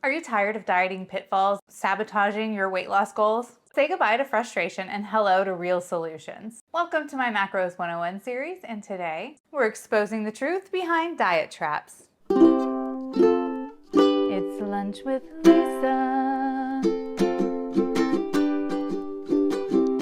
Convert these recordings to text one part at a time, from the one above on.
Are you tired of dieting pitfalls sabotaging your weight loss goals? Say goodbye to frustration and hello to real solutions. Welcome to my Macros 101 series, and today we're exposing the truth behind diet traps. It's lunch with Lisa.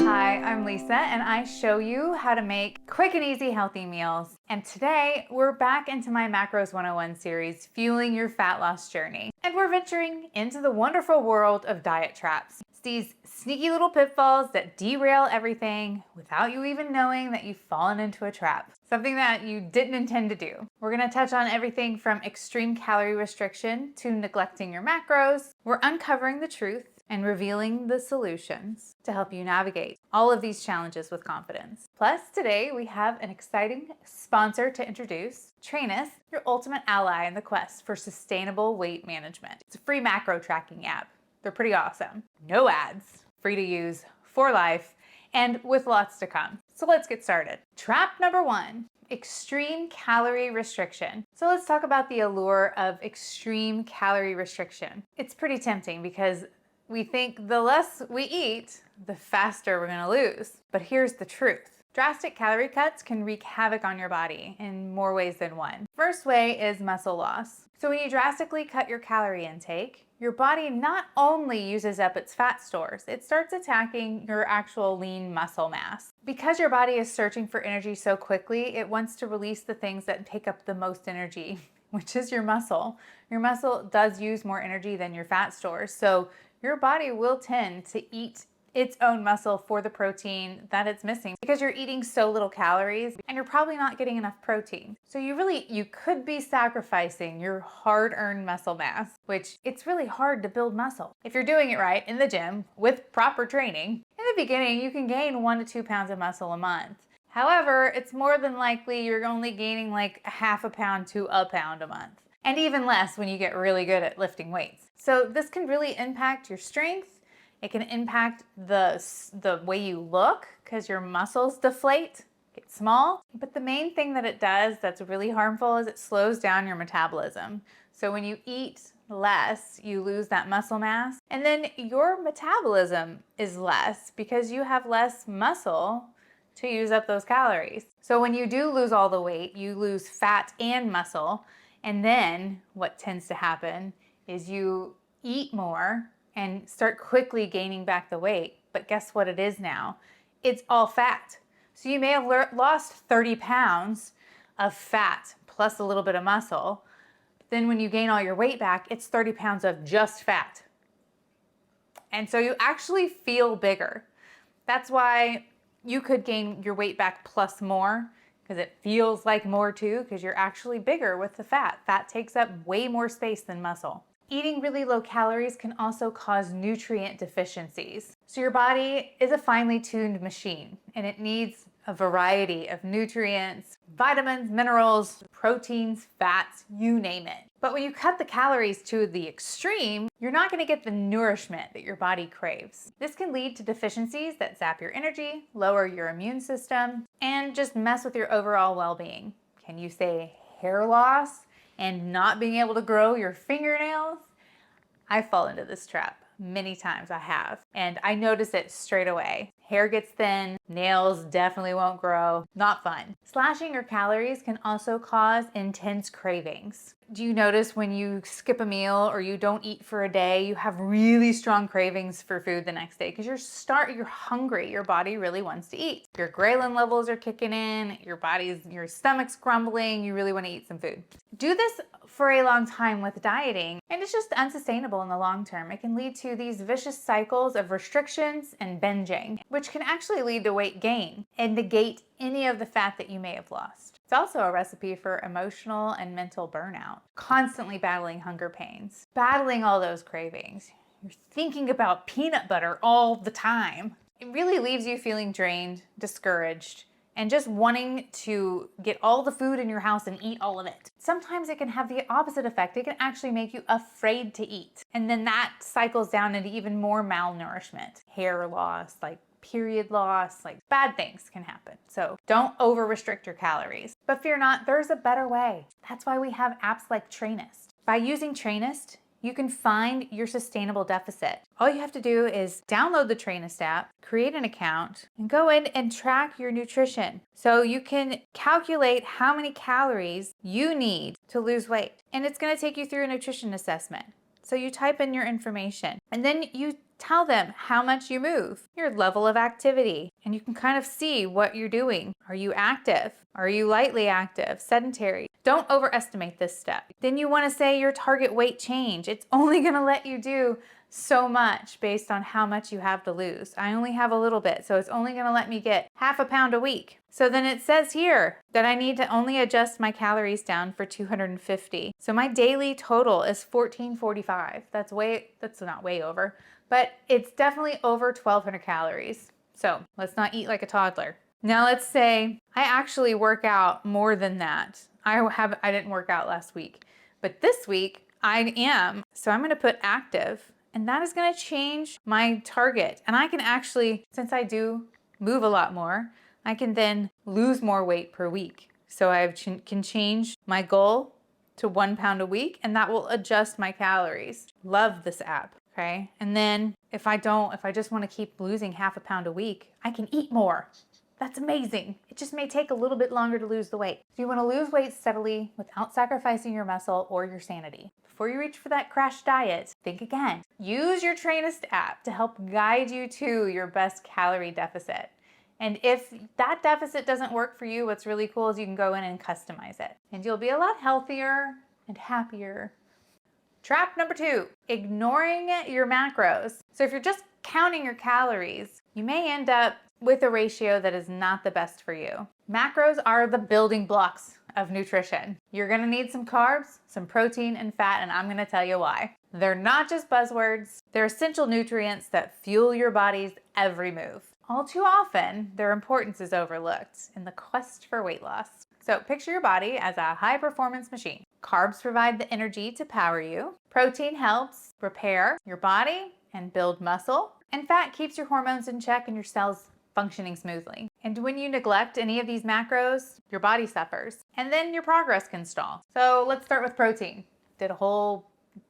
Hi, I'm Lisa, and I show you how to make quick and easy healthy meals. And today we're back into my Macros 101 series, fueling your fat loss journey. And we're venturing into the wonderful world of diet traps. It's these sneaky little pitfalls that derail everything without you even knowing that you've fallen into a trap. Something that you didn't intend to do. We're gonna touch on everything from extreme calorie restriction to neglecting your macros. We're uncovering the truth and revealing the solutions to help you navigate all of these challenges with confidence. Plus, today we have an exciting sponsor to introduce, Trainest, your ultimate ally in the quest for sustainable weight management. It's a free macro tracking app. They're pretty awesome. No ads, free to use, for life, and with lots to come. So let's get started. Trap number one, extreme calorie restriction. So let's talk about the allure of extreme calorie restriction. It's pretty tempting because we think the less we eat, the faster we're gonna lose. But here's the truth. Drastic calorie cuts can wreak havoc on your body in more ways than one. First way is muscle loss. So when you drastically cut your calorie intake, your body not only uses up its fat stores, it starts attacking your actual lean muscle mass. Because your body is searching for energy so quickly, it wants to release the things that take up the most energy, which is your muscle. Your muscle does use more energy than your fat stores, so your body will tend to eat its own muscle for the protein that it's missing because you're eating so little calories and you're probably not getting enough protein. So you could be sacrificing your hard-earned muscle mass, which it's really hard to build muscle. If you're doing it right in the gym with proper training, in the beginning you can gain 1 to 2 pounds of muscle a month. However, it's more than likely you're only gaining like half a pound to a pound a month. And even less when you get really good at lifting weights. So this can really impact your strength. It can impact the way you look because your muscles deflate, get small. But the main thing that it does that's really harmful is it slows down your metabolism. So when you eat less, you lose that muscle mass. And then your metabolism is less because you have less muscle to use up those calories. So when you do lose all the weight, you lose fat and muscle. And then what tends to happen is you eat more and start quickly gaining back the weight. But guess what it is now? It's all fat. So you may have lost 30 pounds of fat plus a little bit of muscle. Then when you gain all your weight back, it's 30 pounds of just fat. And so you actually feel bigger. That's why you could gain your weight back plus more, because it feels like more too, because you're actually bigger with the fat. Fat takes up way more space than muscle. Eating really low calories can also cause nutrient deficiencies. So your body is a finely tuned machine, and it needs a variety of nutrients, vitamins, minerals, proteins, fats, you name it. But when you cut the calories to the extreme, you're not going to get the nourishment that your body craves. This can lead to deficiencies that zap your energy, lower your immune system, and just mess with your overall well-being. Can you say hair loss and not being able to grow your fingernails? I fall into this trap. Many times I have, and I notice it straight away. Hair gets thin, nails definitely won't grow. Not fun. Slashing your calories can also cause intense cravings. Do you notice when you skip a meal or you don't eat for a day, you have really strong cravings for food the next day because you're hungry. Your body really wants to eat. Your ghrelin levels are kicking in, your stomach's grumbling, you really want to eat some food. Do this for a long time with dieting, and it's just unsustainable in the long term. It can lead to these vicious cycles of restrictions and binging, which can actually lead to weight gain and negate any of the fat that you may have lost. It's also a recipe for emotional and mental burnout. Constantly battling hunger pains, battling all those cravings. You're thinking about peanut butter all the time. It really leaves you feeling drained, discouraged, and just wanting to get all the food in your house and eat all of it. Sometimes it can have the opposite effect. It can actually make you afraid to eat. And then that cycles down into even more malnourishment, hair loss, like period loss, like bad things can happen. So don't over restrict your calories. But fear not, there's a better way. That's why we have apps like Trainest. By using Trainest, you can find your sustainable deficit. All you have to do is download the Trainest app, create an account, and go in and track your nutrition. So you can calculate how many calories you need to lose weight. And it's going to take you through a nutrition assessment. So you type in your information and then you tell them how much you move, your level of activity, and you can kind of see what you're doing. Are you active? Are you lightly active? Sedentary? Don't overestimate this step. Then you want to say your target weight change. It's only going to let you do so much based on how much you have to lose. I only have a little bit, so it's only going to let me get half a pound a week. So then it says here that I need to only adjust my calories down for 250. So my daily total is 1445. That's not way over, but it's definitely over 1200 calories. So let's not eat like a toddler. Now let's say I actually work out more than that. I didn't work out last week, but this week I am. So I'm going to put active, and that is going to change my target. And I can actually, since I do move a lot more, I can then lose more weight per week. So I can change my goal to 1 pound a week, and that will adjust my calories. Love this app. Okay. And then if I just want to keep losing half a pound a week, I can eat more. That's amazing. It just may take a little bit longer to lose the weight. So you want to lose weight steadily without sacrificing your muscle or your sanity. Before you reach for that crash diet, think again. Use your Trainest app to help guide you to your best calorie deficit. And if that deficit doesn't work for you, what's really cool is you can go in and customize it. And you'll be a lot healthier and happier. Trap number 2, ignoring your macros. So if you're just counting your calories, you may end up with a ratio that is not the best for you. Macros are the building blocks of nutrition. You're gonna need some carbs, some protein, and fat, and I'm gonna tell you why. They're not just buzzwords, they're essential nutrients that fuel your body's every move. All too often, their importance is overlooked in the quest for weight loss. So picture your body as a high-performance machine. Carbs provide the energy to power you. Protein helps repair your body and build muscle. And fat keeps your hormones in check and your cells functioning smoothly. And when you neglect any of these macros, your body suffers. And then your progress can stall. So let's start with protein. Did a whole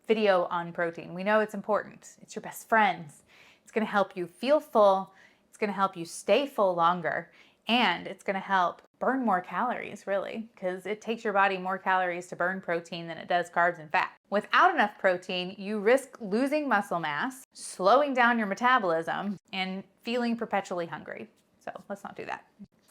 video on protein. We know it's important. It's your best friend. It's gonna help you feel full. It's gonna help you stay full longer. And it's gonna help burn more calories, really, because it takes your body more calories to burn protein than it does carbs and fat. Without enough protein, you risk losing muscle mass, slowing down your metabolism, and feeling perpetually hungry. So let's not do that.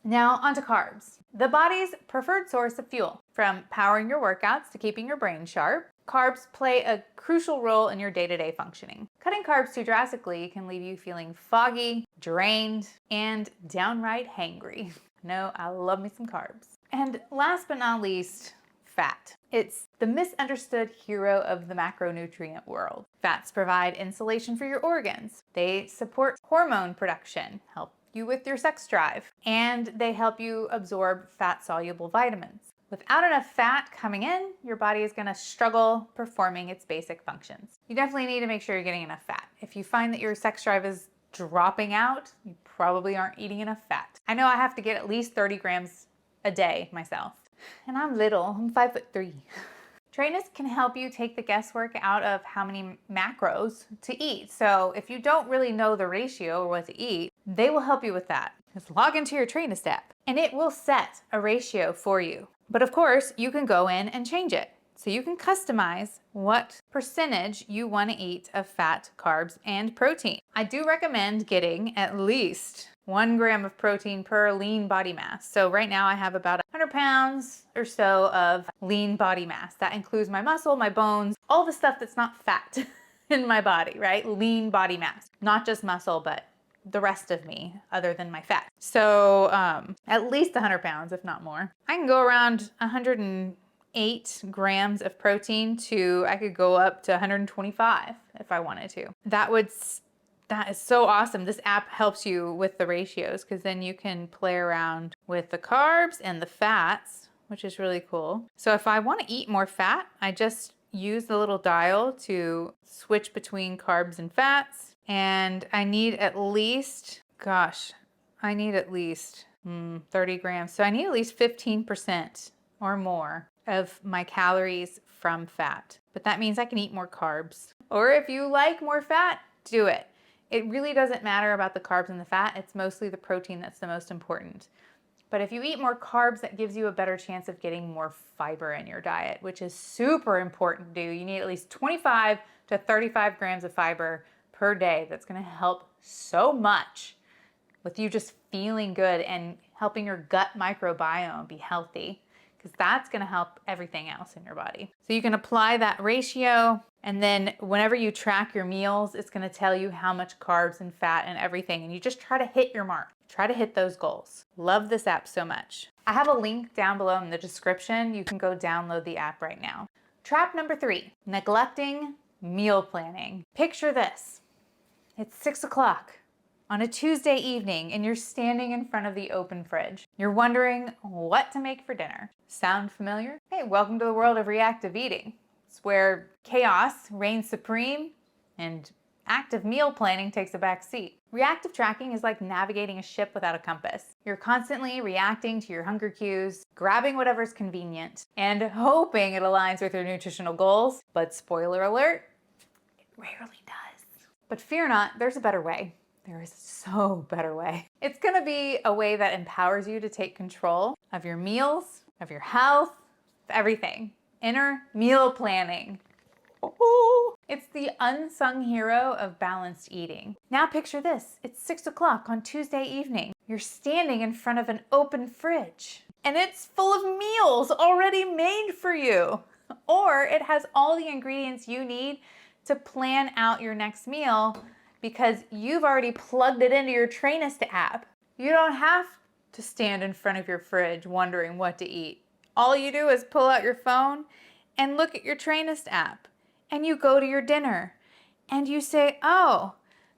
Now onto carbs. The body's preferred source of fuel. From powering your workouts to keeping your brain sharp, carbs play a crucial role in your day-to-day functioning. Cutting carbs too drastically can leave you feeling foggy, drained, and downright hangry. No, I love me some carbs. And last but not least, fat. It's the misunderstood hero of the macronutrient world. Fats provide insulation for your organs. They support hormone production, help you with your sex drive, and they help you absorb fat-soluble vitamins. Without enough fat coming in, your body is going to struggle performing its basic functions. You definitely need to make sure you're getting enough fat. If you find that your sex drive is dropping out, you probably aren't eating enough fat. I know I have to get at least 30 grams a day myself. And I'm little, I'm 5'3". Trainest can help you take the guesswork out of how many macros to eat. So if you don't really know the ratio or what to eat, they will help you with that. Just log into your Trainest app and it will set a ratio for you. But of course, you can go in and change it. So you can customize what percentage you want to eat of fat, carbs, and protein. I do recommend getting at least 1 gram of protein per lean body mass. So right now I have about 100 pounds or so of lean body mass. That includes my muscle, my bones, all the stuff that's not fat in my body, right? Lean body mass, not just muscle, but the rest of me other than my fat. So at least 100 pounds, if not more. I can go around 108 grams of protein to, I could go up to 125 if I wanted to. That is so awesome. This app helps you with the ratios because then you can play around with the carbs and the fats, which is really cool. So if I want to eat more fat, I just use the little dial to switch between carbs and fats. And I need at least, 30 grams. So I need at least 15% or more of my calories from fat. but that means I can eat more carbs. Or if you like more fat, do it. It really doesn't matter about the carbs and the fat. It's mostly the protein that's the most important. But if you eat more carbs, that gives you a better chance of getting more fiber in your diet, which is super important to do. You need at least 25 to 35 grams of fiber per day. That's going to help so much with you just feeling good and helping your gut microbiome be healthy, because that's going to help everything else in your body. So you can apply that ratio, and then whenever you track your meals, it's going to tell you how much carbs and fat and everything, and you just try to hit your mark. Try to hit those goals. Love this app so much. I have a link down below in the description. You can go download the app right now. Trap number 3, neglecting meal planning. Picture this. It's 6 o'clock on a Tuesday evening and you're standing in front of the open fridge. You're wondering what to make for dinner. Sound familiar? Hey, welcome to the world of reactive eating. It's where chaos reigns supreme and active meal planning takes a back seat. Reactive tracking is like navigating a ship without a compass. You're constantly reacting to your hunger cues, grabbing whatever's convenient, and hoping it aligns with your nutritional goals. But spoiler alert, it rarely does. But fear not, there's a better way. There is so better way. It's gonna be a way that empowers you to take control of your meals, of your health, of everything. Inner meal planning. It's the unsung hero of balanced eating. Now picture this, it's 6 o'clock on Tuesday evening. You're standing in front of an open fridge and it's full of meals already made for you. Or it has all the ingredients you need to plan out your next meal because you've already plugged it into your Trainest app. You don't have to stand in front of your fridge wondering what to eat. All you do is pull out your phone and look at your Trainest app. And you go to your dinner and you say, oh,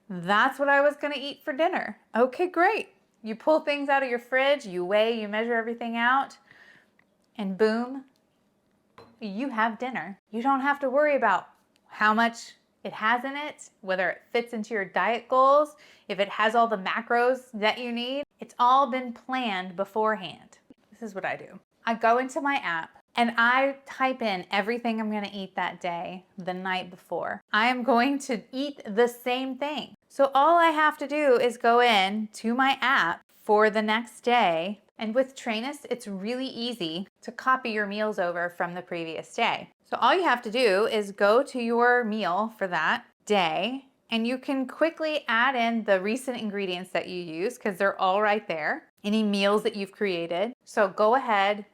that's what I was gonna eat for dinner. Okay, great. You pull things out of your fridge, you weigh, you measure everything out, and boom, you have dinner. You don't have to worry about how much it has in it, whether it fits into your diet goals, if it has all the macros that you need. It's all been planned beforehand. This is what I do. I go into my app and I type in everything I'm gonna eat that day the night before. I am going to eat the same thing. So all I have to do is go in to my app for the next day. And with Trainest, it's really easy to copy your meals over from the previous day. So all you have to do is go to your meal for that day, and you can quickly add in the recent ingredients that you use because they're all right there. Any meals that you've created. So go ahead,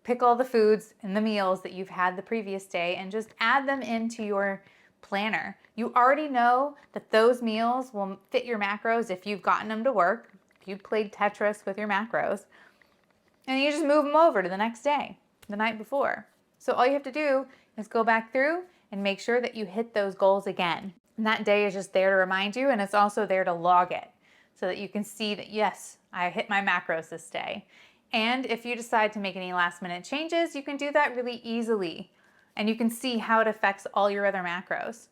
pick all the foods and the meals that you've had the previous day and just add them into your planner. You already know that those meals will fit your macros if you've gotten them to work, if you've played Tetris with your macros, and you just move them over to the next day, the night before. So all you have to do is go back through and make sure that you hit those goals again. And that day is just there to remind you, and it's also there to log it so that you can see that, yes, I hit my macros this day. And if you decide to make any last minute changes, you can do that really easily. And you can see how it affects all your other macros.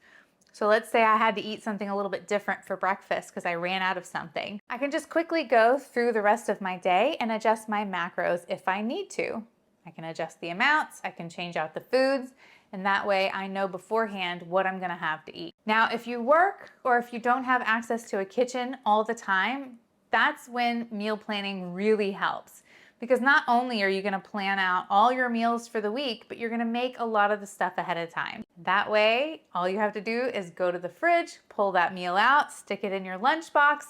So let's say I had to eat something a little bit different for breakfast because I ran out of something. I can just quickly go through the rest of my day and adjust my macros if I need to. I can adjust the amounts, I can change out the foods, and that way I know beforehand what I'm gonna have to eat. Now, if you work or if you don't have access to a kitchen all the time, that's when meal planning really helps. Because not only are you gonna plan out all your meals for the week, but you're gonna make a lot of the stuff ahead of time. That way, all you have to do is go to the fridge, pull that meal out, stick it in your lunchbox,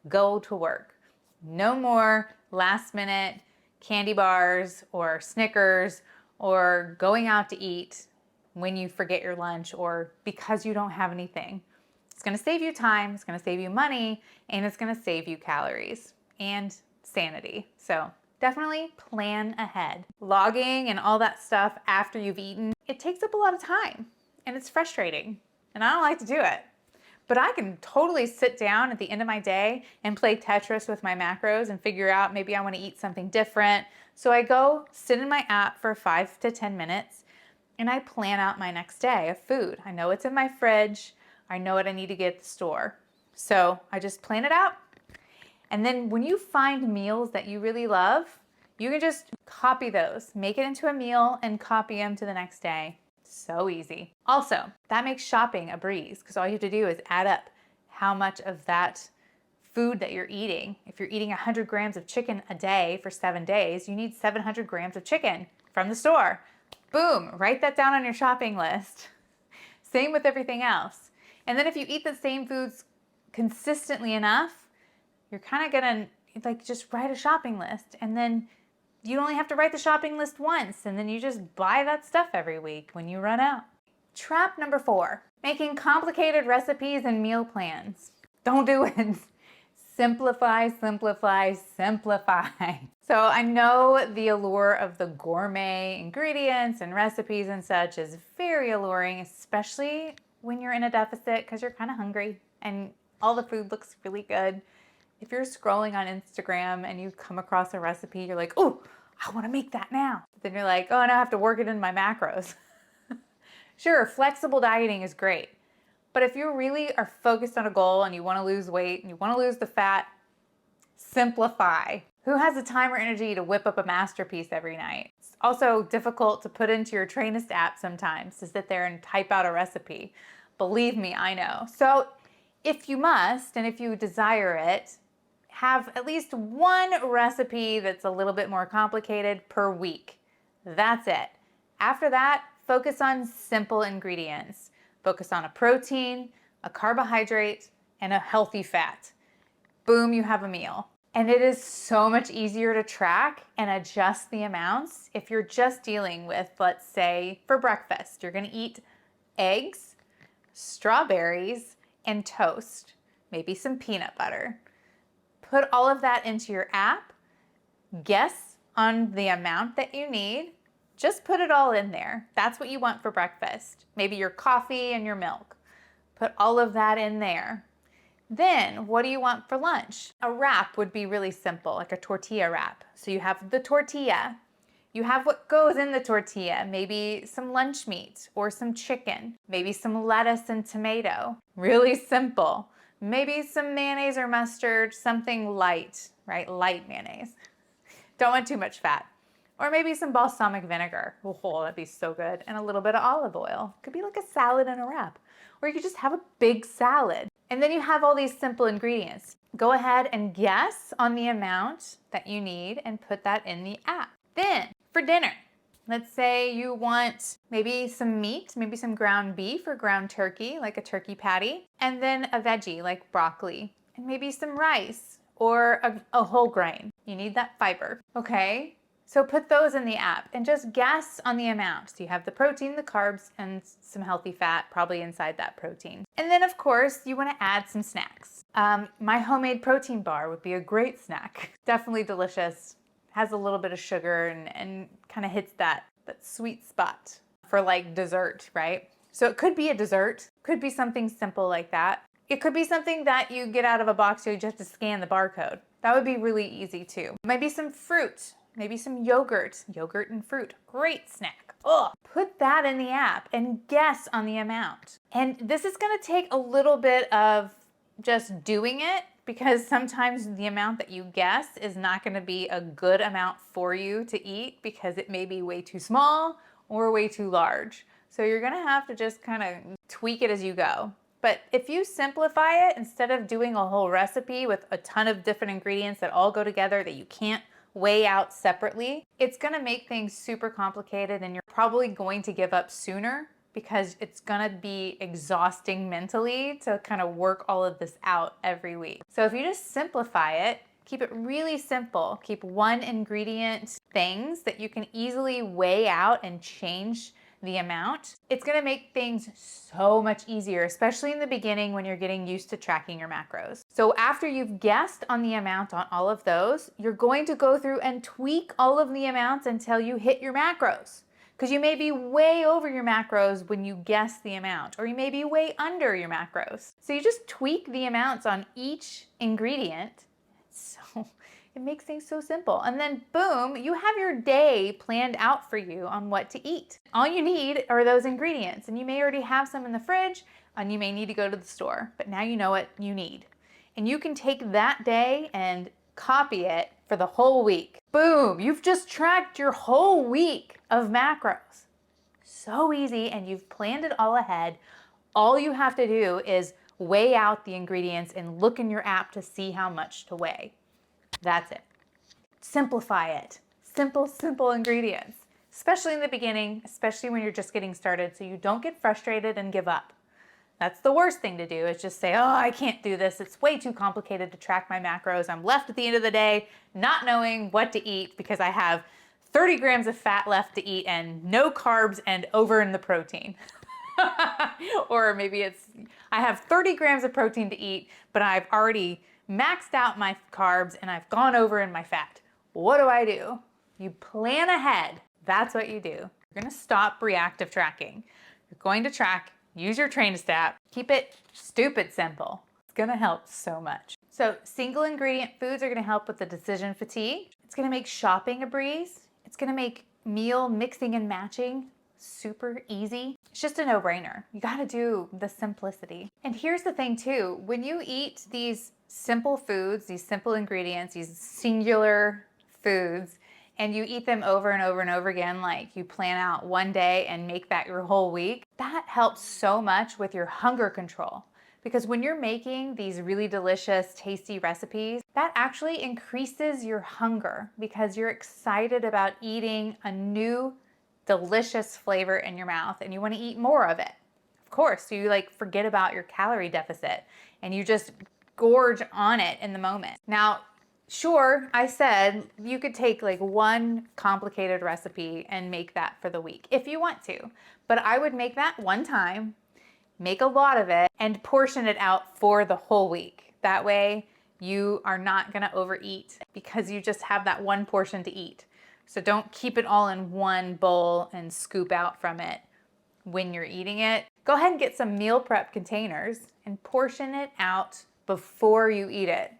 go to work. No more last minute candy bars or Snickers or going out to eat when you forget your lunch or because you don't have anything. It's gonna save you time, it's gonna save you money, and it's gonna save you calories and sanity. So definitely plan ahead. Logging and all that stuff after you've eaten, it takes up a lot of time and it's frustrating and I don't like to do it. But I can totally sit down at the end of my day and play Tetris with my macros and figure out maybe I want to eat something different. So I go sit in my app for 5 to 10 minutes and I plan out my next day of food. I know it's in my fridge. I know what I need to get at the store. So I just plan it out. And then when you find meals that you really love, you can just copy those, make it into a meal and copy them to the next day. So easy. Also, that makes shopping a breeze because all you have to do is add up how much of that food that you're eating. If you're eating 100 grams of chicken a day for 7 days, you need 700 grams of chicken from the store. Boom, write that down on your shopping list. Same with everything else. And then if you eat the same foods consistently enough, you're kind of gonna like just write a shopping list, and then you only have to write the shopping list once, and then you just buy that stuff every week when you run out. Trap number 4, making complicated recipes and meal plans. Don't do it. Simplify, simplify, simplify. So I know the allure of the gourmet ingredients and recipes and such is very alluring, especially when you're in a deficit because you're kind of hungry and all the food looks really good. If you're scrolling on Instagram and you come across a recipe, you're like, oh, I want to make that now. But then you're like, oh, now I have to work it in my macros. Sure, flexible dieting is great. But if you really are focused on a goal and you want to lose weight and you want to lose the fat, simplify. Who has the time or energy to whip up a masterpiece every night? It's also difficult to put into your Trainest app sometimes to sit there and type out a recipe. Believe me, I know. So if you must, and if you desire it, have at least one recipe that's a little bit more complicated per week. That's it. After that, focus on simple ingredients. Focus on a protein, a carbohydrate, and a healthy fat. Boom, you have a meal. And it is so much easier to track and adjust the amounts if you're just dealing with, let's say, for breakfast, you're gonna eat eggs, strawberries, and toast, maybe some peanut butter. Put all of that into your app, guess on the amount that you need, just put it all in there. That's what you want for breakfast. Maybe your coffee and your milk. Put all of that in there. Then what do you want for lunch? A wrap would be really simple, like a tortilla wrap. So you have the tortilla, you have what goes in the tortilla, maybe some lunch meat or some chicken, maybe some lettuce and tomato. Really simple. Maybe some mayonnaise or mustard, something light, right? Light mayonnaise. Don't want too much fat. Or maybe some balsamic vinegar. Oh, that'd be so good. And a little bit of olive oil. Could be like a salad and a wrap. Or you could just have a big salad. And then you have all these simple ingredients. Go ahead and guess on the amount that you need and put that in the app. Then for dinner, let's say you want maybe some meat, maybe some ground beef or ground turkey, like a turkey patty, and then a veggie like broccoli, and maybe some rice or a whole grain. You need that fiber, okay? So put those in the app and just guess on the amount. So you have the protein, the carbs, and some healthy fat probably inside that protein. And then of course you want to add some snacks. My homemade protein bar would be a great snack. Definitely delicious. Has a little bit of sugar and kind of hits that sweet spot for like dessert, right? So it could be a dessert, could be something simple like that. It could be something that you get out of a box so you just have to scan the barcode. That would be really easy too. Maybe some fruit. Maybe some yogurt and fruit, great snack. Ugh. Put that in the app and guess on the amount. And this is gonna take a little bit of just doing it because sometimes the amount that you guess is not gonna be a good amount for you to eat because it may be way too small or way too large. So you're gonna have to just kind of tweak it as you go. But if you simplify it, instead of doing a whole recipe with a ton of different ingredients that all go together that you can't weigh out separately, it's gonna make things super complicated and you're probably going to give up sooner because it's gonna be exhausting mentally to kind of work all of this out every week. So if you just simplify it, keep it really simple, keep one ingredient things that you can easily weigh out and change the amount, it's gonna make things so much easier, especially in the beginning when you're getting used to tracking your macros. So after you've guessed on the amount on all of those, you're going to go through and tweak all of the amounts until you hit your macros. Because you may be way over your macros when you guess the amount, or you may be way under your macros. So you just tweak the amounts on each ingredient. So it makes things so simple. And then boom, you have your day planned out for you on what to eat. All you need are those ingredients, and you may already have some in the fridge and you may need to go to the store, but now you know what you need. And you can take that day and copy it for the whole week. Boom, you've just tracked your whole week of macros. so easy and you've planned it all ahead. All you have to do is weigh out the ingredients and look in your app to see how much to weigh. That's it. Simplify it. Simple, simple ingredients, especially in the beginning, especially when you're just getting started, so you don't get frustrated and give up. That's the worst thing to do, is just say, oh, I can't do this. It's way too complicated to track my macros. I'm left at the end of the day not knowing what to eat because I have 30 grams of fat left to eat and no carbs and over in the protein. Or maybe it's, I have 30 grams of protein to eat, but I've already maxed out my carbs and I've gone over in my fat. What do? You plan ahead. That's what you do. You're gonna stop reactive tracking. You're going to track, use your Trainest app, keep it stupid simple. It's gonna help so much. So single ingredient foods are gonna help with the decision fatigue. It's gonna make shopping a breeze. It's gonna make meal mixing and matching super easy. It's just a no-brainer. You gotta do the simplicity. And here's the thing too, when you eat these simple foods, these simple ingredients, these singular foods, and you eat them over and over and over again, like you plan out one day and make that your whole week, that helps so much with your hunger control. Because when you're making these really delicious, tasty recipes, that actually increases your hunger because you're excited about eating a new, delicious flavor in your mouth and you want to eat more of it. Of course, so you like forget about your calorie deficit and you just gorge on it in the moment. Now, sure, I said you could take like one complicated recipe and make that for the week if you want to, but I would make that one time, make a lot of it, and portion it out for the whole week. That way you are not gonna overeat because you just have that one portion to eat. So don't keep it all in one bowl and scoop out from it when you're eating it. Go ahead and get some meal prep containers and portion it out before you eat it.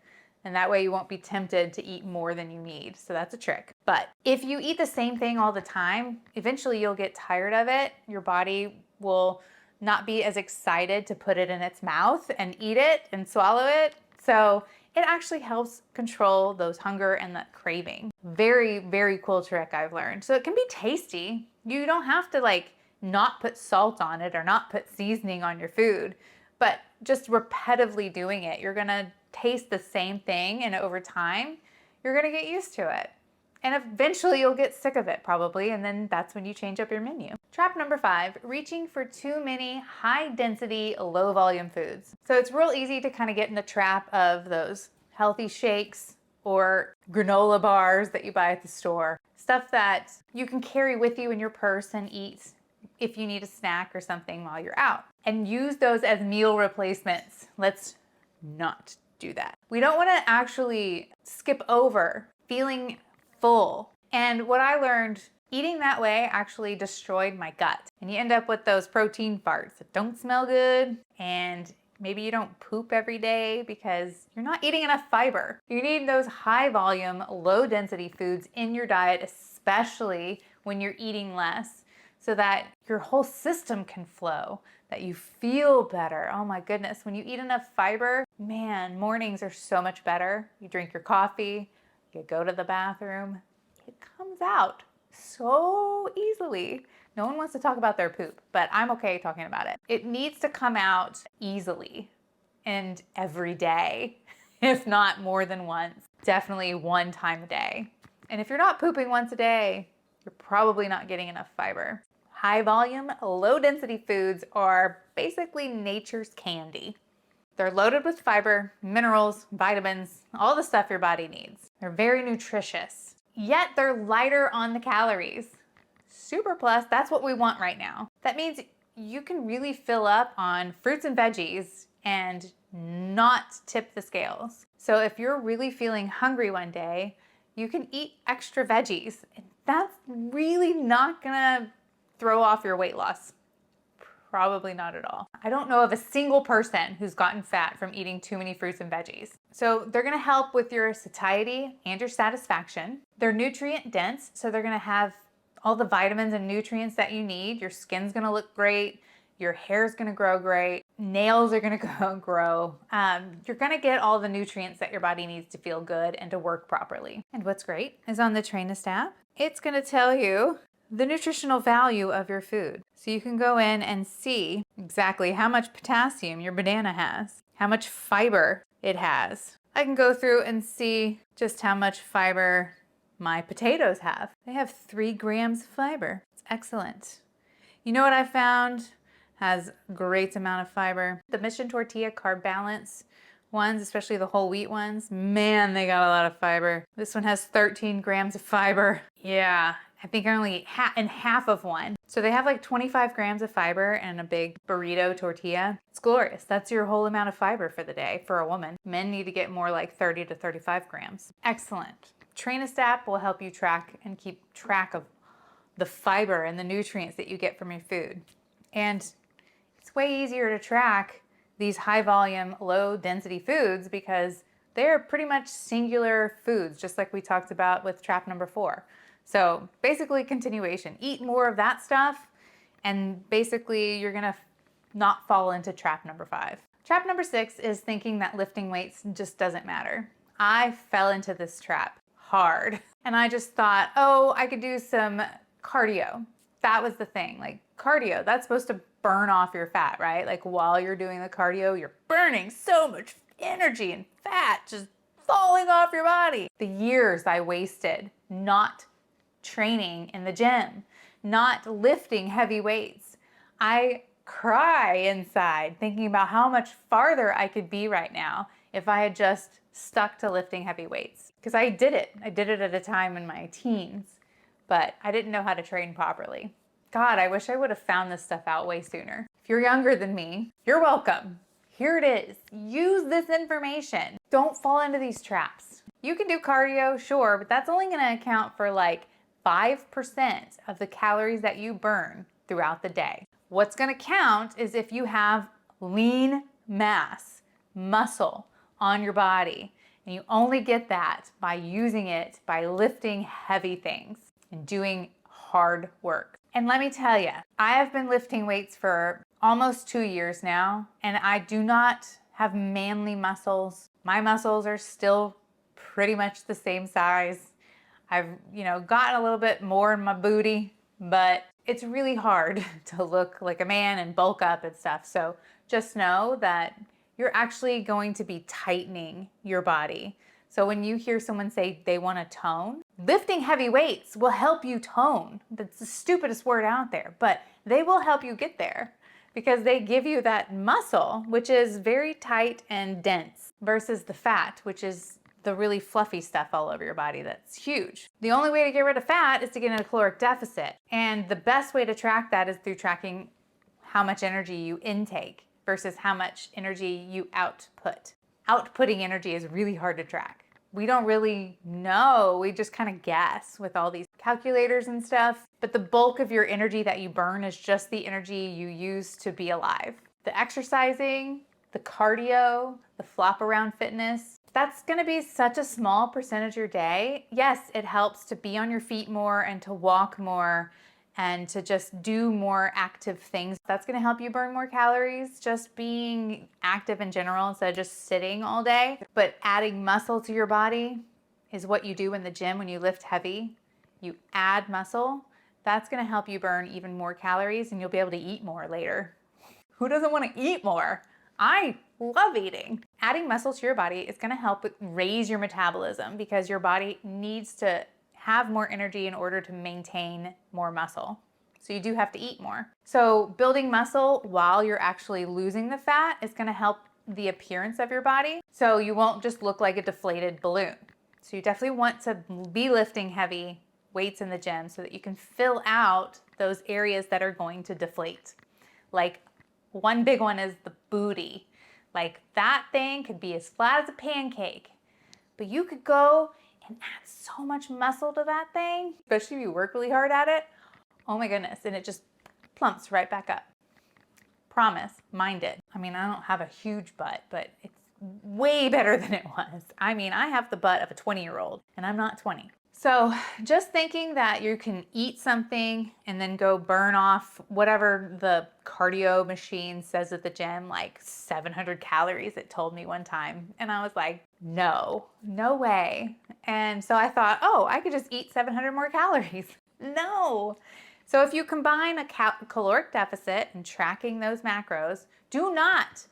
And that way you won't be tempted to eat more than you need. So that's a trick. But if you eat the same thing all the time, eventually you'll get tired of it. Your body will not be as excited to put it in its mouth and eat it and swallow it. So it actually helps control those hunger and that craving. Very, very cool trick I've learned. So it can be tasty. You don't have to like not put salt on it or not put seasoning on your food, but just repetitively doing it, you're gonna taste the same thing, and over time, you're gonna get used to it. And eventually you'll get sick of it probably, and then that's when you change up your menu. Trap number 5, reaching for too many high density, low volume foods. So it's real easy to kind of get in the trap of those healthy shakes or granola bars that you buy at the store. Stuff that you can carry with you in your purse and eat if you need a snack or something while you're out. And use those as meal replacements. Let's not do that. We don't want to actually skip over feeling full. And what I learned, eating that way actually destroyed my gut. And you end up with those protein farts that don't smell good, and maybe you don't poop every day because you're not eating enough fiber. You need those high volume, low density foods in your diet, especially when you're eating less, so that your whole system can flow, that you feel better. Oh my goodness, when you eat enough fiber, man, mornings are so much better. You drink your coffee, you go to the bathroom, it comes out so easily. No one wants to talk about their poop, but I'm okay talking about it. It needs to come out easily and every day, if not more than once. Definitely one time a day. And if you're not pooping once a day, you're probably not getting enough fiber. High volume, low density foods are basically nature's candy. They're loaded with fiber, minerals, vitamins, all the stuff your body needs. They're very nutritious, yet they're lighter on the calories. Super plus, that's what we want right now. That means you can really fill up on fruits and veggies and not tip the scales. So if you're really feeling hungry one day, you can eat extra veggies. And that's really not gonna throw off your weight loss. Probably not at all. I don't know of a single person who's gotten fat from eating too many fruits and veggies. So they're gonna help with your satiety and your satisfaction. They're nutrient dense, so they're gonna have all the vitamins and nutrients that you need. Your skin's gonna look great. Your hair's gonna grow great. Nails are gonna grow. You're gonna get all the nutrients that your body needs to feel good and to work properly. And what's great is on the Trainest app, it's gonna tell you the nutritional value of your food. So you can go in and see exactly how much potassium your banana has, how much fiber it has. I can go through and see just how much fiber my potatoes have. They have 3 grams of fiber. It's excellent. You know what I found has great amount of fiber? The Mission Tortilla Carb Balance ones, especially the whole wheat ones, man, they got a lot of fiber. This one has 13 grams of fiber. Yeah, I think I only ate half of one. So they have like 25 grams of fiber and a big burrito tortilla. It's glorious. That's your whole amount of fiber for the day for a woman. Men need to get more like 30 to 35 grams. Excellent. Trainest App will help you track and keep track of the fiber and the nutrients that you get from your food. And it's way easier to track these high volume, low density foods because they're pretty much singular foods, just like we talked about with trap number 4. So basically continuation, eat more of that stuff and basically you're gonna not fall into trap number 5. Trap number 6 is thinking that lifting weights just doesn't matter. I fell into this trap hard and I just thought, oh, I could do some cardio. That was the thing, like cardio, that's supposed to burn off your fat, right? Like while you're doing the cardio, you're burning so much energy and fat just falling off your body. The years I wasted not training in the gym, not lifting heavy weights. I cry inside thinking about how much farther I could be right now if I had just stuck to lifting heavy weights. Because I did it. I did it at a time in my teens, but I didn't know how to train properly. God, I wish I would have found this stuff out way sooner. If you're younger than me, you're welcome. Here it is. Use this information. Don't fall into these traps. You can do cardio, sure, but that's only gonna account for like 5% of the calories that you burn throughout the day. What's gonna count is if you have lean mass, muscle on your body, and you only get that by using it, by lifting heavy things and doing hard work. And let me tell you, I have been lifting weights for almost 2 years now, and I do not have manly muscles. My muscles are still pretty much the same size. I've, gotten a little bit more in my booty, but it's really hard to look like a man and bulk up and stuff. So just know that you're actually going to be tightening your body. So when you hear someone say they want to tone, lifting heavy weights will help you tone. That's the stupidest word out there, but they will help you get there because they give you that muscle, which is very tight and dense, versus the fat, which is the really fluffy stuff all over your body that's huge. The only way to get rid of fat is to get in a caloric deficit. And the best way to track that is through tracking how much energy you intake versus how much energy you output. Outputting energy is really hard to track. We don't really know. We just kind of guess with all these calculators and stuff. But the bulk of your energy that you burn is just the energy you use to be alive. The exercising, the cardio, the flop around fitness, that's gonna be such a small percentage of your day. Yes, it helps to be on your feet more and to walk more and to just do more active things. That's gonna help you burn more calories, just being active in general instead of just sitting all day. But adding muscle to your body is what you do in the gym when you lift heavy. You add muscle, that's gonna help you burn even more calories and you'll be able to eat more later. Who doesn't wanna eat more? I love eating. Adding muscle to your body is gonna help raise your metabolism because your body needs to have more energy in order to maintain more muscle. So you do have to eat more. So building muscle while you're actually losing the fat is gonna help the appearance of your body. So you won't just look like a deflated balloon. So you definitely want to be lifting heavy weights in the gym so that you can fill out those areas that are going to deflate. Like one big one is the booty. Like that thing could be as flat as a pancake, but you could go and add so much muscle to that thing, especially if you work really hard at it. Oh my goodness, and it just plumps right back up. Promise, mind it. I mean, I don't have a huge butt, but it's way better than it was. I mean, I have the butt of a 20-year-old and I'm not 20. So just thinking that you can eat something and then go burn off whatever the cardio machine says at the gym, like 700 calories, it told me one time. And I was like, no way. And so I thought, oh, I could just eat 700 more calories. No. So if you combine a caloric deficit and tracking those macros, do not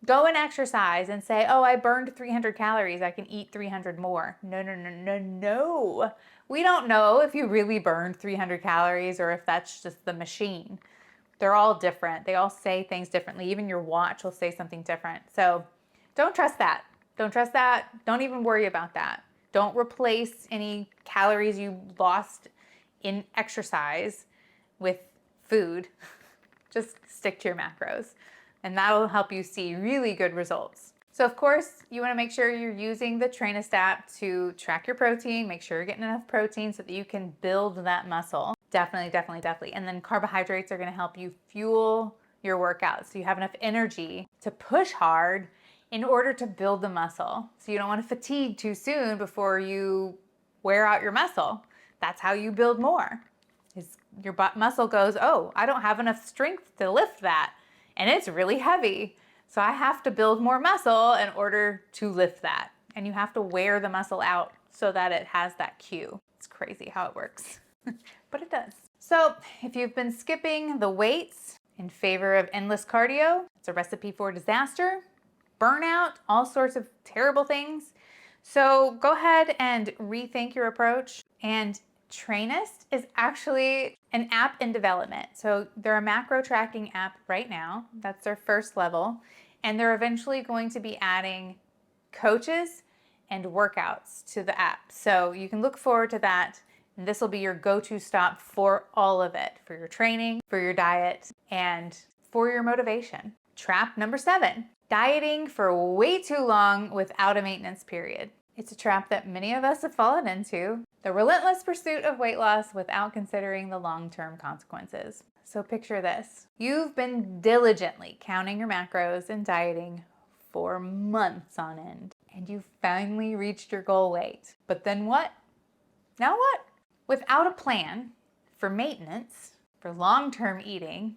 go and exercise and say, oh, I burned 300 calories, I can eat 300 more. No, no, no, no, no. We don't know if you really burned 300 calories or if that's just the machine. They're all different. They all say things differently. Even your watch will say something different. So don't trust that. Don't trust that. Don't even worry about that. Don't replace any calories you lost in exercise with food. Just stick to your macros, and that'll help you see really good results. So of course, you want to make sure you're using the Trainest app to track your protein, make sure you're getting enough protein so that you can build that muscle. Definitely, definitely, definitely. And then carbohydrates are going to help you fuel your workout so you have enough energy to push hard in order to build the muscle. So you don't want to fatigue too soon before you wear out your muscle. That's how you build more. Your muscle goes, oh, I don't have enough strength to lift that, and it's really heavy. So I have to build more muscle in order to lift that. And you have to wear the muscle out so that it has that cue. It's crazy how it works, but it does. So if you've been skipping the weights in favor of endless cardio, it's a recipe for disaster, burnout, all sorts of terrible things. So go ahead and rethink your approach. And Trainest is actually an app in development. So they're a macro tracking app right now. That's their first level. And they're eventually going to be adding coaches and workouts to the app. So you can look forward to that. And this will be your go-to stop for all of it, for your training, for your diet, and for your motivation. Trap number 7, dieting for way too long without a maintenance period. It's a trap that many of us have fallen into. The relentless pursuit of weight loss without considering the long-term consequences. So picture this. You've been diligently counting your macros and dieting for months on end, and you finally reached your goal weight. But then what? Now what? Without a plan for maintenance, for long-term eating,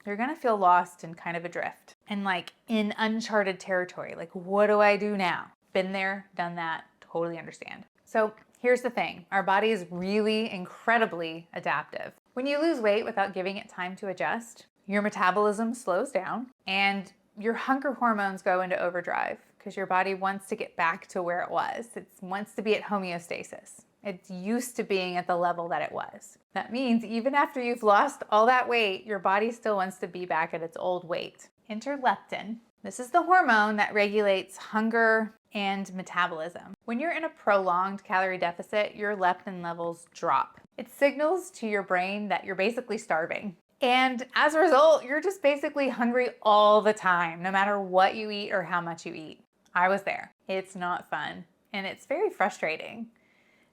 you're gonna feel lost and kind of adrift and like in uncharted territory. Like, what do I do now? Been there, done that, totally understand. So here's the thing, our body is really incredibly adaptive. When you lose weight without giving it time to adjust, your metabolism slows down and your hunger hormones go into overdrive because your body wants to get back to where it was. It wants to be at homeostasis. It's used to being at the level that it was. That means even after you've lost all that weight, your body still wants to be back at its old weight. Enter leptin. This is the hormone that regulates hunger and metabolism. When you're in a prolonged calorie deficit, your leptin levels drop. It signals to your brain that you're basically starving. And as a result, you're just basically hungry all the time, no matter what you eat or how much you eat. I was there. It's not fun. And it's very frustrating.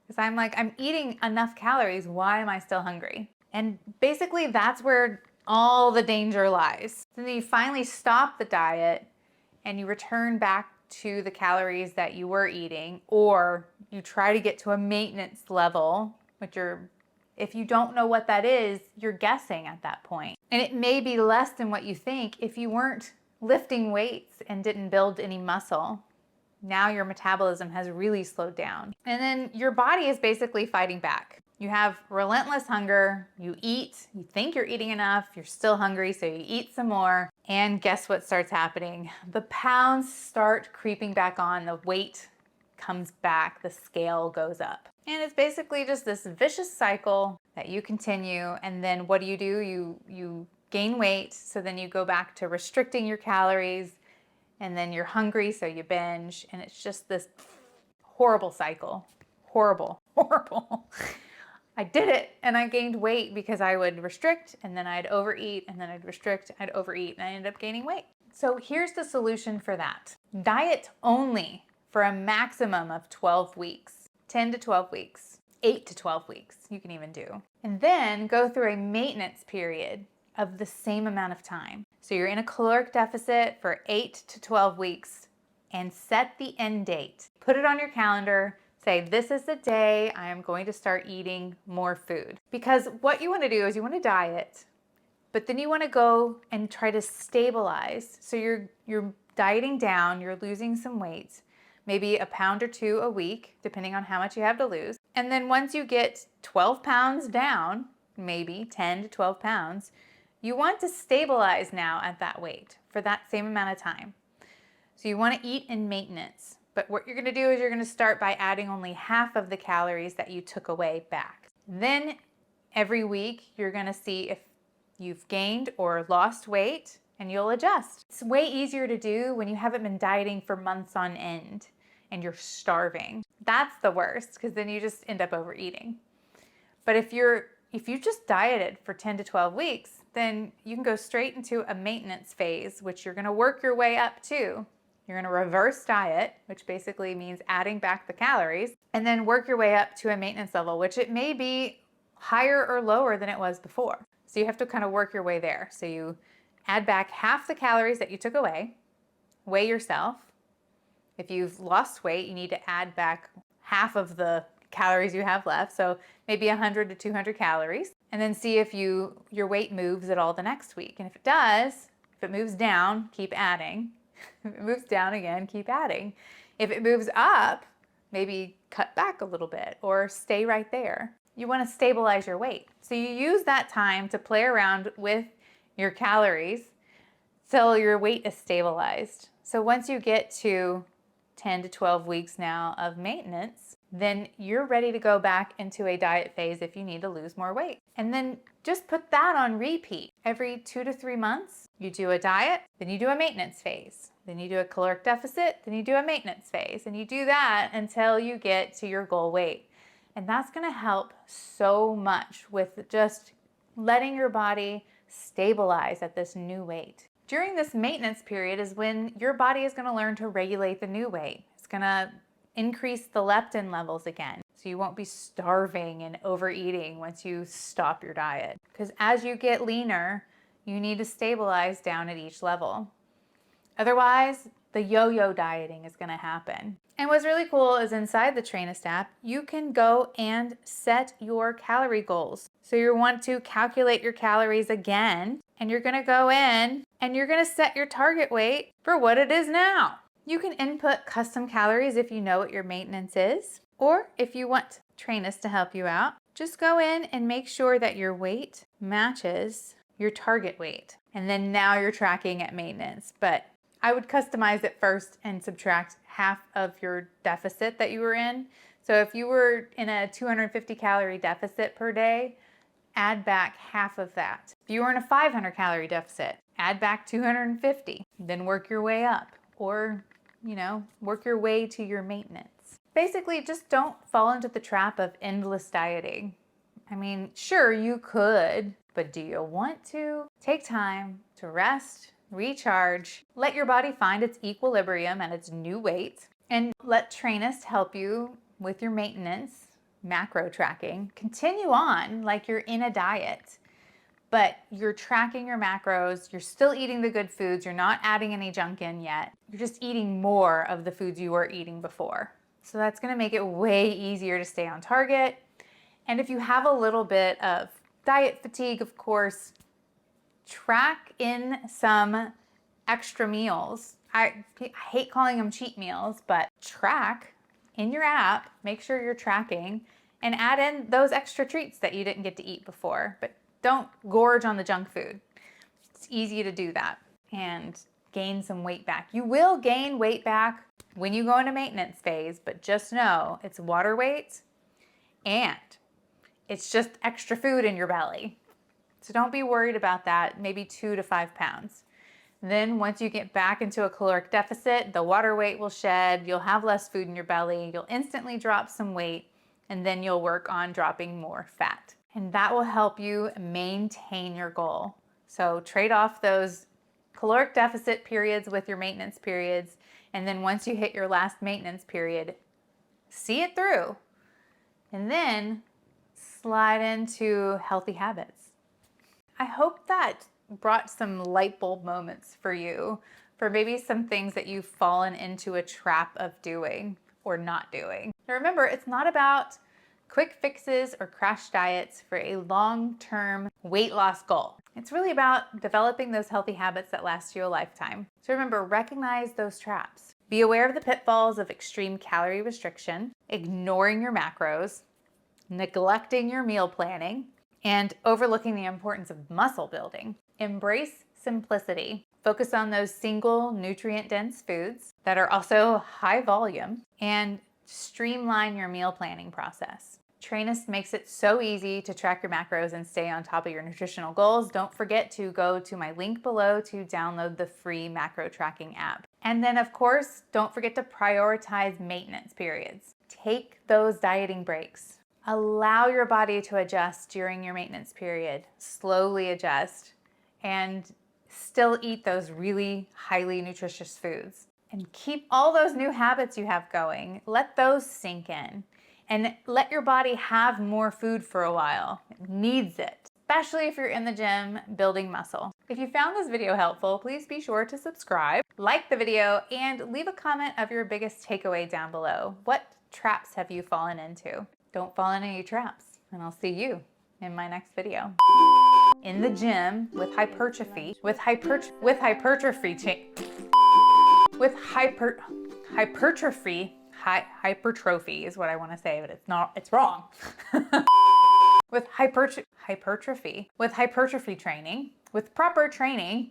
Because I'm like, I'm eating enough calories, why am I still hungry? And basically that's where all the danger lies. So then you finally stop the diet and you return back to the calories that you were eating, or you try to get to a maintenance level, which if you don't know what that is, you're guessing at that point. And it may be less than what you think if you weren't lifting weights and didn't build any muscle. Now your metabolism has really slowed down. And then your body is basically fighting back. You have relentless hunger, you eat, you think you're eating enough, you're still hungry, so you eat some more. And guess what starts happening? The pounds start creeping back on, the weight comes back, the scale goes up. And it's basically just this vicious cycle that you continue. And then what do? You gain weight, so then you go back to restricting your calories, and then you're hungry, so you binge, and it's just this horrible cycle. Horrible, horrible. I did it, and I gained weight because I would restrict, and then I'd overeat, and then I'd restrict, I'd overeat, and I ended up gaining weight. So here's the solution for that. Diet only for a maximum of 12 weeks, 10 to 12 weeks, 8 to 12 weeks, you can even do. And then go through a maintenance period of the same amount of time. So you're in a caloric deficit for 8 to 12 weeks and set the end date. Put it on your calendar. Say, this is the day I am going to start eating more food. Because what you want to do is you want to diet, but then you want to go and try to stabilize. So you're dieting down, you're losing some weight, maybe a pound or 2 a week, depending on how much you have to lose. And then once you get 12 pounds down, maybe 10 to 12 pounds, you want to stabilize now at that weight for that same amount of time. So you want to eat in maintenance. But what you're going to do is you're going to start by adding only half of the calories that you took away back. Then every week you're going to see if you've gained or lost weight, and you'll adjust. It's way easier to do when you haven't been dieting for months on end and you're starving. That's the worst, because then you just end up overeating. But if you just dieted for 10 to 12 weeks, then you can go straight into a maintenance phase, which you're going to work your way up to. You're going to reverse diet, which basically means adding back the calories, and then work your way up to a maintenance level, which it may be higher or lower than it was before. So you have to kind of work your way there. So you add back half the calories that you took away, weigh yourself. If you've lost weight, you need to add back half of the calories you have left, so maybe 100 to 200 calories, and then see if your weight moves at all the next week. And if it does, if it moves down, keep adding. If it moves down again, keep adding. If it moves up, maybe cut back a little bit or stay right there. You want to stabilize your weight. So you use that time to play around with your calories till your weight is stabilized. So once you get to 10 to 12 weeks now of maintenance, then you're ready to go back into a diet phase if you need to lose more weight. And then just put that on repeat. Every 2 to 3 months, you do a diet, then you do a maintenance phase. Then you do a caloric deficit, then you do a maintenance phase. And you do that until you get to your goal weight. And that's going to help so much with just letting your body stabilize at this new weight. During this maintenance period is when your body is going to learn to regulate the new weight. It's going to increase the leptin levels again. So you won't be starving and overeating once you stop your diet. Because as you get leaner, you need to stabilize down at each level. Otherwise, the yo-yo dieting is going to happen. And what's really cool is inside the Trainest app, you can go and set your calorie goals. So you want to calculate your calories again, and you're going to go in and you're going to set your target weight for what it is now. You can input custom calories if you know what your maintenance is, or if you want Trainest to help you out, just go in and make sure that your weight matches your target weight. And then now you're tracking at maintenance. But I would customize it first and subtract half of your deficit that you were in. So if you were in a 250 calorie deficit per day, add back half of that. If you were in a 500 calorie deficit, add back 250, then work your way up, or work your way to your maintenance. Basically, just don't fall into the trap of endless dieting. I mean, sure, you could, but do you want to? Take time to rest, recharge, let your body find its equilibrium at its new weight, and let Trainest help you with your maintenance, macro tracking. Continue on like you're in a diet, but you're tracking your macros, you're still eating the good foods, you're not adding any junk in yet. You're just eating more of the foods you were eating before. So that's gonna make it way easier to stay on target. And if you have a little bit of diet fatigue, of course, track in some extra meals. I hate calling them cheat meals, but track in your app, make sure you're tracking, and add in those extra treats that you didn't get to eat before. But don't gorge on the junk food. It's easy to do that and gain some weight back. You will gain weight back when you go into maintenance phase, but just know it's water weight and it's just extra food in your belly. So don't be worried about that, maybe 2 to 5 pounds. Then once you get back into a caloric deficit, the water weight will shed, you'll have less food in your belly, you'll instantly drop some weight, and then you'll work on dropping more fat. And that will help you maintain your goal. So trade off those caloric deficit periods with your maintenance periods, and then once you hit your last maintenance period, see it through, and then slide into healthy habits. I hope that brought some light bulb moments for you, for maybe some things that you've fallen into a trap of doing or not doing. Now remember, it's not about quick fixes or crash diets for a long-term weight loss goal. It's really about developing those healthy habits that last you a lifetime. So remember, recognize those traps. Be aware of the pitfalls of extreme calorie restriction, ignoring your macros, neglecting your meal planning, and overlooking the importance of muscle building. Embrace simplicity. Focus on those single nutrient-dense foods that are also high volume, and streamline your meal planning process. Trainest makes it so easy to track your macros and stay on top of your nutritional goals. Don't forget to go to my link below to download the free macro tracking app. And then of course, don't forget to prioritize maintenance periods. Take those dieting breaks. Allow your body to adjust during your maintenance period. Slowly adjust and still eat those really highly nutritious foods. And keep all those new habits you have going. Let those sink in. And let your body have more food for a while. It needs it, especially if you're in the gym building muscle. If you found this video helpful, please be sure to subscribe, like the video, and leave a comment of your biggest takeaway down below. What traps have you fallen into? Don't fall into any traps, and I'll see you in my next video. In the gym with hypertrophy hypertrophy is what I want to say, but it's wrong. With hypertrophy training, with proper training,